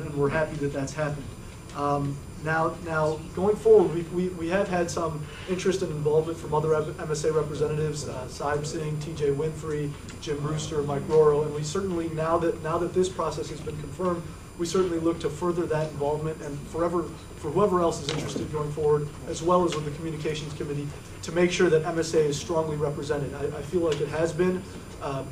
and we're happy that that's happened. Now going forward, we have had some interest and involvement from other MSA representatives, Saib Singh, T.J. Winfrey, Jim Brewster, Mike Roro, and we certainly, now that this process has been confirmed, we certainly look to further that involvement and for whoever else is interested going forward, as well as with the Communications Committee, to make sure that MSA is strongly represented. I feel like it has been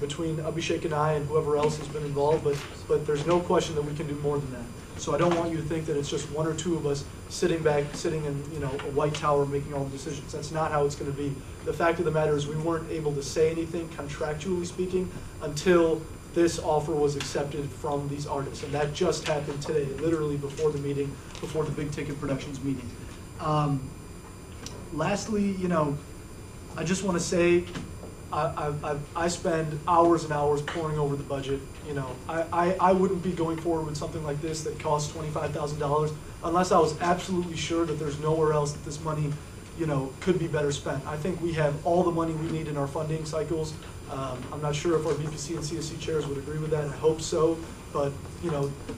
between Abhishek and I and whoever else has been involved, but there's no question that we can do more than that. So I don't want you to think that it's just one or two of us sitting in a white tower making all the decisions. That's not how it's going to be. The fact of the matter is we weren't able to say anything contractually speaking until this offer was accepted from these artists, and that just happened today, literally before the meeting, before the Big Ticket Productions meeting. Lastly, I just want to say I spend hours and hours poring over the budget. I wouldn't be going forward with something like this that costs $25,000 unless I was absolutely sure that there's nowhere else that this money, could be better spent. I think we have all the money we need in our funding cycles. I'm not sure if our VPC and CSC chairs would agree with that. I hope so, but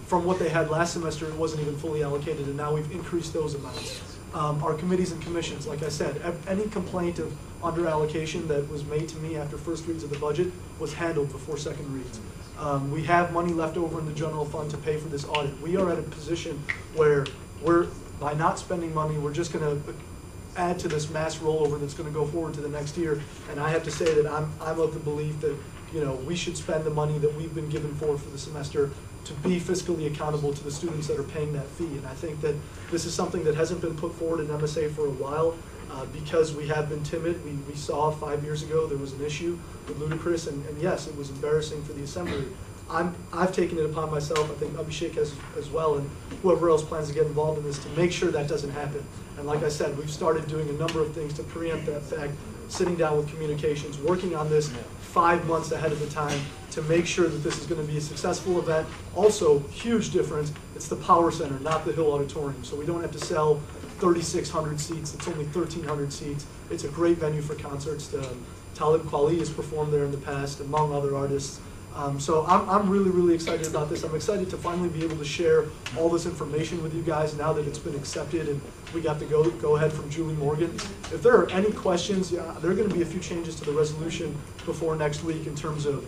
from what they had last semester, it wasn't even fully allocated, and now we've increased those amounts. Our committees and commissions, like I said, any complaint of under-allocation that was made to me after first reads of the budget was handled before second reads. We have money left over in the general fund to pay for this audit. We are at a position where by not spending money, we're just going to add to this mass rollover that's going to go forward to the next year. And I have to say that I'm of the belief that we should spend the money that we've been given for the semester to be fiscally accountable to the students that are paying that fee. And I think that this is something that hasn't been put forward in MSA for a while because we have been timid. We saw 5 years ago there was an issue with Ludacris, and yes, it was embarrassing for the assembly. I've taken it upon myself, I think Abhishek has as well, and whoever else plans to get involved in this, to make sure that doesn't happen. And like I said, we've started doing a number of things to preempt that fact, sitting down with communications, working on this 5 months ahead of the time to make sure that this is going to be a successful event. Also, huge difference, it's the Power Center, not the Hill Auditorium. So we don't have to sell 3,600 seats, it's only 1,300 seats. It's a great venue for concerts. Talib Kweli has performed there in the past, among other artists. So I'm really, really excited about this. I'm excited to finally be able to share all this information with you guys now that it's been accepted and we got the go ahead from Julie Morgan. If there are any questions, there are going to be a few changes to the resolution before next week in terms of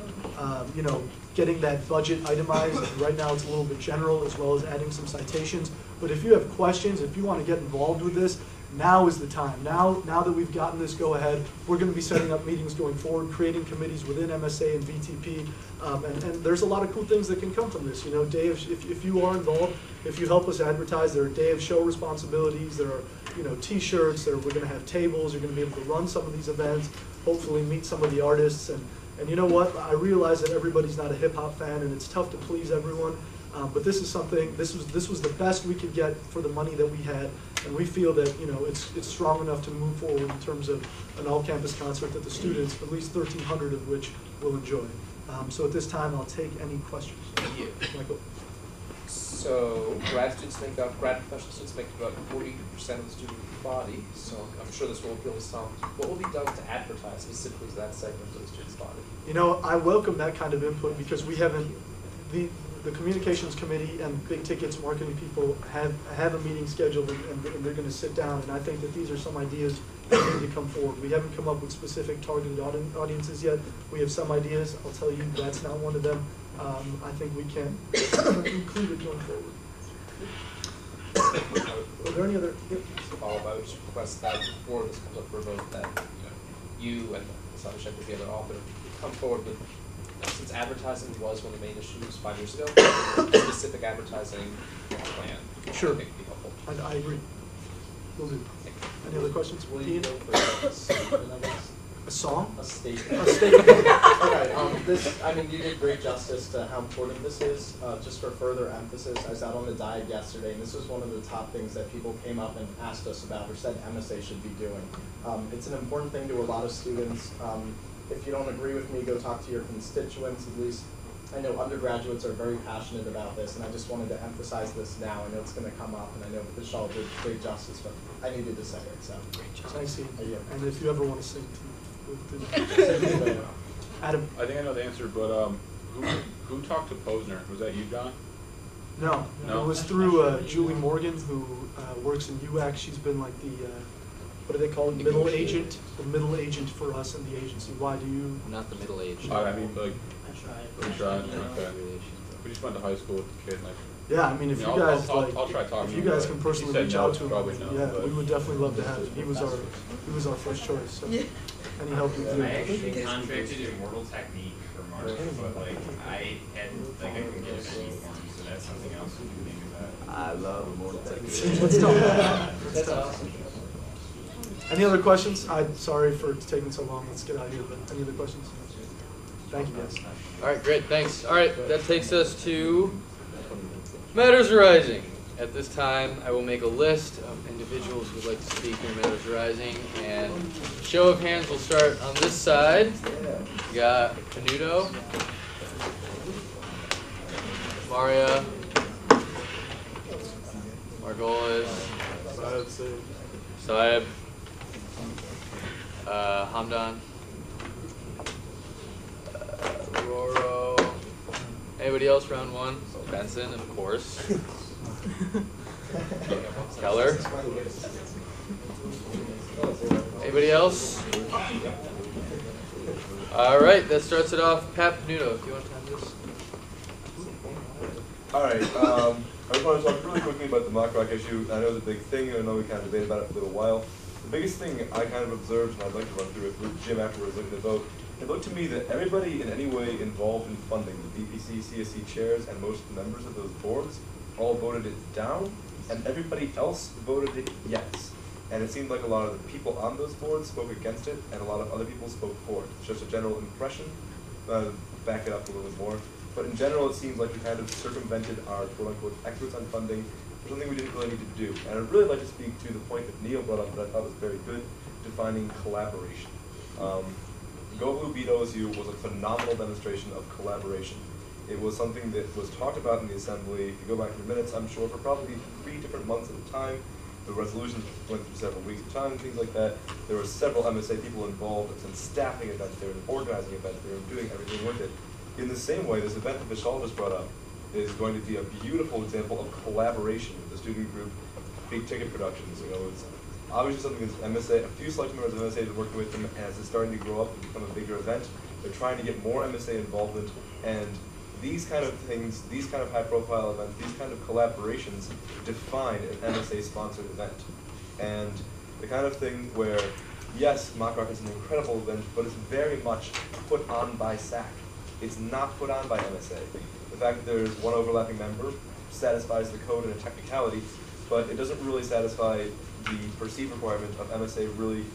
getting that budget itemized. Right now it's a little bit general, as well as adding some citations. But if you have questions, if you want to get involved with this, now is the time. Now that we've gotten this go-ahead, we're going to be setting up meetings going forward, creating committees within MSA and VTP, and there's a lot of cool things that can come from this. Day of, if you are involved, if you help us advertise, there are day of show responsibilities, there are T-shirts, we're going to have tables, you're going to be able to run some of these events, hopefully meet some of the artists, and you know what? I realize that everybody's not a hip-hop fan, and it's tough to please everyone. But this is something. This was the best we could get for the money that we had, and we feel that it's strong enough to move forward in terms of an all-campus concert that the students, at least 1,300 of which, will enjoy. So at this time, I'll take any questions. Yeah. Michael. So grad professional students make about 40% of the student body. So I'm sure this will appeal to some. What will be done to advertise specifically to that segment of the student's body? I welcome that kind of input because we haven't. The communications committee and big tickets marketing people have a meeting scheduled and they're going to sit down, and I think that these are some ideas that need to come forward. We haven't come up with specific targeted audiences yet. We have some ideas. I'll tell you that's not one of them. I think we can include it going forward. Are there any other? Yep. I would just request that before this comes up for a vote that you and Abhishek with the other author come forward with. Since advertising was one of the main issues 5 years ago, a specific advertising plan. Sure. I think would be helpful. I agree. Will do. Any other questions? Will you go for a statement, I guess? A song? A statement. A statement. Okay. You did great justice to how important this is. Just for further emphasis, I was out on the diet yesterday, and this was one of the top things that people came up and asked us about or said MSA should be doing. It's an important thing to a lot of students. If you don't agree with me, go talk to your constituents. At least I know undergraduates are very passionate about this, and I just wanted to emphasize this now. I know it's going to come up, and I know Vishal did great justice, but I needed to say it. So. I see. Yeah. And if you ever want to sing, Adam. I think I know the answer, but who talked to Posner? Was that you, John? No, No? it was through Julie Morgan, who works in UX. She's been like the, what do they call it, middle agent? The middle agent for us in the agency. Why do you? Not the middle age. I mean, like, I we tried, okay. We just went to high school with the kid, like. Yeah, I mean, if Yeah, you guys I'll try like, talking if you to him, guys but can he personally said reach no, out to him, probably no, yeah, but- we would definitely love to have him. He was our first choice. So any help you I can. actually contracted Immortal Technique for March, but like I couldn't get it anymore, so that's something else we can think about. I love Immortal Technique. Let's talk about that. That's awesome. Any other questions? I'm sorry for taking so long. Let's get out of here. But any other questions? Thank you, guys. All right, great, thanks. All right, that takes us to Matters Arising. At this time, I will make a list of individuals who would like to speak in Matters Arising, and show of hands, we'll start on this side. We got Canuto, Maria, Margolis, Saeb, Hamdan, Roro. Anybody else? Round one. Benson, of course. Keller. Anybody else? All right, that starts it off. Pat Panuto, if you want to have this. All right. I just want to talk really quickly about the mock rock issue. I know it's a big thing. I know we kind of debated about it for a little while. The biggest thing I kind of observed, and I'd like to run through it with Jim afterwards looking at the vote, it looked to me that everybody in any way involved in funding, the BPC, CSC chairs, and most members of those boards, all voted it down, and everybody else voted it yes. And it seemed like a lot of the people on those boards spoke against it, and a lot of other people spoke for it. It's just a general impression. Back it up a little bit more. But in general, it seems like we kind of circumvented our quote-unquote experts on funding for something we didn't really need to do. And I'd really like to speak to the point that Neil brought up that I thought was very good, defining collaboration. Go Blue Beat OSU was a phenomenal demonstration of collaboration. It was something that was talked about in the assembly. If you go back to the minutes, I'm sure for probably 3 different months at a time. The resolutions went through several weeks at a time, things like that. There were several MSA people involved in staffing events, they were organizing events, they were doing everything with it. In the same way, this event that Vishal just brought up is going to be a beautiful example of collaboration with the student group, big ticket productions. You know, it's obviously something that MSA, a few select members of MSA have been working with them as it's starting to grow up and become a bigger event. They're trying to get more MSA involvement, and these kind of things, these kind of high-profile events, these kind of collaborations define an MSA-sponsored event. And the kind of thing where, yes, Mock Rock is an incredible event, but it's very much put on by SAC. It's not put on by MSA. The fact that there's one overlapping member satisfies the code in a technicality, but it doesn't really satisfy the perceived requirement of MSA really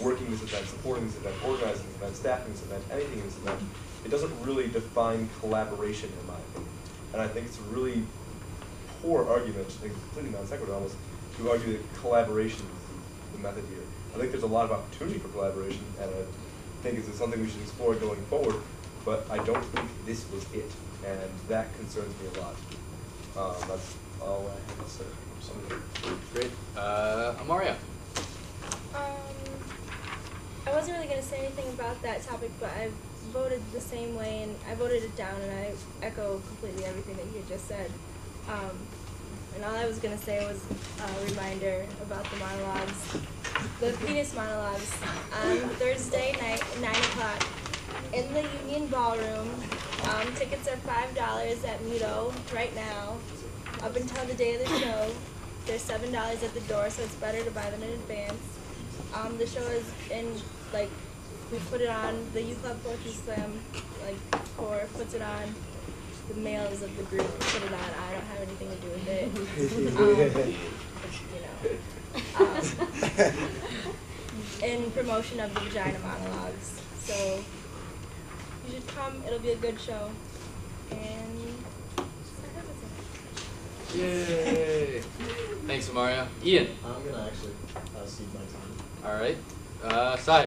working this event, supporting this event, organizing this event, staffing this event, anything in this event. It doesn't really define collaboration, in my opinion. And I think it's a really poor argument, and completely non sequitur almost, to argue that collaboration is the method here. I think there's a lot of opportunity for collaboration, and I think it's something we should explore going forward, but I don't think this was it, and that concerns me a lot. That's all I have to say. Great. Amaria. I wasn't really going to say anything about that topic, but I voted the same way, and I voted it down, and I echo completely everything that you had just said. And all I was going to say was a reminder about the monologues, the Venus monologues, on Thursday night at 9 o'clock in the Union Ballroom. Tickets are $5 at Muto right now, up until the day of the show. They're $7 at the door, so it's better to buy them in advance. The show is in, like, we put it on, the U Club Poetry Slam, like, core puts it on, the males of the group put it on. I don't have anything to do with it. In promotion of the Vagina Monologues. So, you should come, it'll be a good show. And Yay. Thanks, Amaria. Ian. I'm gonna actually cede my time. All right. Sai.